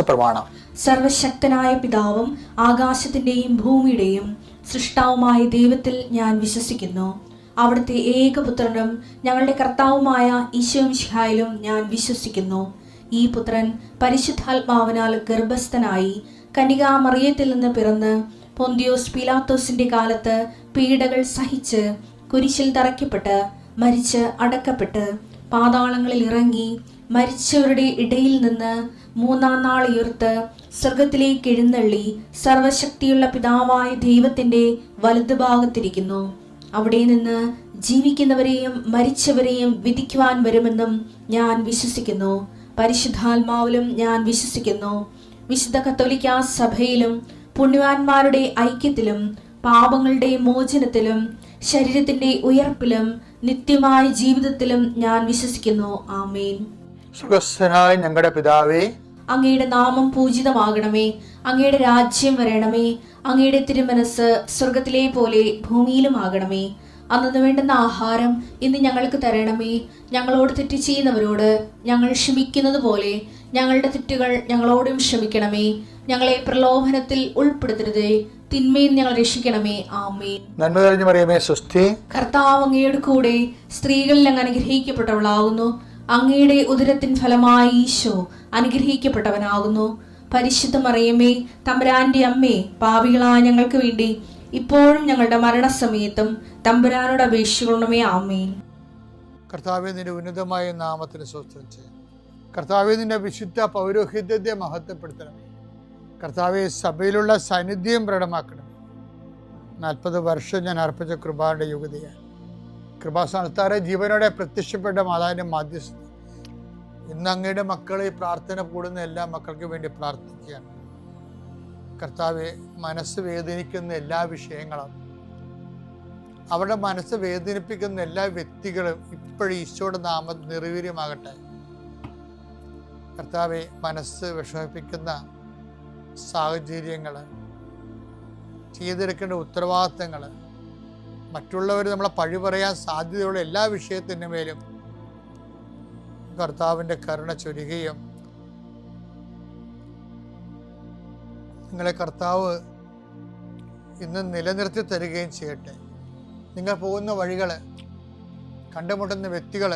പ്രമാണം. സർവശക്തനായ പിതാവും ആകാശത്തിന്റെയും ഭൂമിയുടെയും സൃഷ്ടാവുമായ ദൈവത്തിൽ ഞാൻ വിശ്വസിക്കുന്നു. അവിടുത്തെ ഏകപുത്രനും ഞങ്ങളുടെ കർത്താവുമായ ഈശോമിശിഹായിലും ഞാൻ വിശ്വസിക്കുന്നു. ഈ പുത്രൻ പരിശുദ്ധാത്മാവിനാൽ ഗർഭസ്ഥനായി കന്യകാമറിയത്തിൽ നിന്ന് പിറന്ന് പൊന്തിയോസ് പീലാത്തോസിന്റെ കാലത്ത് പീഡകൾ സഹിച്ച് കുരിശിൽ തറയ്ക്കപ്പെട്ട് മരിച്ച് അടക്കപ്പെട്ട് പാതാളങ്ങളിൽ ഇറങ്ങി മരിച്ചവരുടെ ഇടയിൽ നിന്ന് മൂന്നാം നാൾ ഉയർത്ത് സ്വർഗത്തിലേക്ക് എഴുന്നള്ളി സർവശക്തിയുള്ള പിതാവായ ദൈവത്തിന്റെ വലതുഭാഗത്തിരിക്കുന്നു. അവിടെ നിന്ന് ജീവിക്കുന്നവരെയും മരിച്ചവരെയും വിധിക്കുവാൻ വരുമെന്നും ഞാൻ വിശ്വസിക്കുന്നു. പരിശുദ്ധാത്മാവിലും ഞാൻ വിശ്വസിക്കുന്നു. വിശുദ്ധ കത്തോലിക്കാ സഭയിലും പുണ്യവാന്മാരുടെ ഐക്യത്തിലും പാപങ്ങളുടെ മോചനത്തിലും ശരീരത്തിന്റെ ഉയർപ്പിലും നിത്യമായ ജീവിതത്തിലും ഞാൻ വിശ്വസിക്കുന്നു. ആമേൻ. സ്വർഗ്ഗസ്ഥനായ ഞങ്ങളുടെ പിതാവേ, അങ്ങയുടെ നാമം പൂജിതമാകണമേ. അങ്ങയുടെ രാജ്യം വരണമേ. അങ്ങയുടെ തിരുമനസ് സ്വർഗത്തിലെ പോലെ ഭൂമിയിലും ആകണമേ. അന്നു വേണ്ടുന്ന ആഹാരം ഇന്ന് ഞങ്ങൾക്ക് തരണമേ. ഞങ്ങളോട് തെറ്റ് ചെയ്യുന്നവരോട് ഞങ്ങൾ ക്ഷമിക്കുന്നത് പോലെ ഞങ്ങളുടെ തെറ്റുകൾ ഞങ്ങളോടും ക്ഷമിക്കണമേ. ഞങ്ങളെ പ്രലോഭനത്തിൽ ഉൾപ്പെടുത്തരുതേ, തിന്മയിൽ ഞങ്ങൾ രക്ഷിക്കണമേ. ആമേൻ. നന്മ നിറഞ്ഞ മറിയമേ, സ്വസ്തി. കർത്താവ് അങ്ങയുടെ കൂടെ സ്ത്രീകളിൽ അങ്ങ് അനുഗ്രഹിക്കപ്പെട്ടവളാകുന്നു. അങ്ങയുടെ ഉദരത്തിൻ ഫലമായി ഈശോ അനുഗ്രഹിക്കപ്പെട്ടവനാകുന്നു. പരിശുദ്ധ മറിയമേ, തമ്പുരാന്റെ അമ്മേ, പാപികളായ ഞങ്ങൾക്ക് വേണ്ടി ഇപ്പോഴും ഞങ്ങളുടെ മരണസമയത്തും തമ്പുരാനോട് അപേക്ഷിക്കണമേ. ആമേൻ. കർത്താവേ, നിന്റെ ഉന്നതമായ നാമത്തിന് സ്തോത്രം ചെയ്യും. കർത്താവേ, നിന്റെ വിശുദ്ധ പൗരോഹിത്യത്തെ മഹത്വപ്പെടുത്തണമേ. കർത്താവെ, സഭയിലുള്ള സാന്നിധ്യം പ്രകടമാക്കണം. 40 വർഷം ഞാൻ അർപ്പിച്ച കൃപാന്റെ യോഗ്യതയാണ്. കൃപാസ്ഥാനത്താറെ ജീവനോടെ പ്രത്യക്ഷപ്പെട്ട മാതാവിന്റെ മാധ്യസ്ഥ ഇന്ന് അങ്ങയുടെ മക്കളെ പ്രാർത്ഥന കൂടുന്ന എല്ലാ മക്കൾക്ക് വേണ്ടി പ്രാർത്ഥിക്കുകയാണ്. കർത്താവെ, മനസ്സ് വേദനിക്കുന്ന എല്ലാ വിഷയങ്ങളും, അവരുടെ മനസ്സ് വേദനിപ്പിക്കുന്ന എല്ലാ വ്യക്തികളും ഇപ്പോഴും ഈശോയുടെ നാമം നിർവീര്യമാകട്ടെ. കർത്താവെ, മനസ്സ് വിഷമിപ്പിക്കുന്ന സാഹചര്യങ്ങൾ, ചെയ്തെടുക്കേണ്ട ഉത്തരവാദിത്തങ്ങൾ, മറ്റുള്ളവർ നമ്മളെ പഴി പറയാൻ സാധ്യതയുള്ള എല്ലാ വിഷയത്തിൻ്റെ മേലും കർത്താവിൻ്റെ കരുണ ചൊരിയുകയും നിങ്ങളെ കർത്താവ് ഇന്ന് നിലനിർത്തി തരികയും ചെയ്യട്ടെ. നിങ്ങൾ പോകുന്ന വഴികൾ, കണ്ടുമുട്ടുന്ന വ്യക്തികൾ,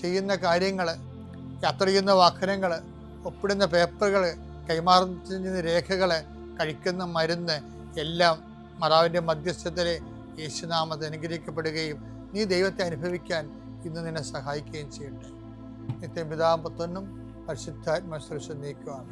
ചെയ്യുന്ന കാര്യങ്ങൾ, യാത്ര ചെയ്യുന്ന വാഹനങ്ങൾ, ഒപ്പിടുന്ന പേപ്പറുകൾ, കൈമാറുന്ന രേഖകൾ, കഴിക്കുന്ന മരുന്ന് എല്ലാം മാതാവിൻ്റെ മധ്യസ്ഥതയിലെ യേശുനാമത്തിൽ അനുഗ്രഹിക്കപ്പെടുകയും നീ ദൈവത്തെ അനുഭവിക്കാൻ ഇന്ന് നിന്നെ സഹായിക്കുകയും ചെയ്യട്ടെ. നിത്യം പിതാവും പുത്രനും പരിശുദ്ധാത്മാവും നീക്കുവാണ്.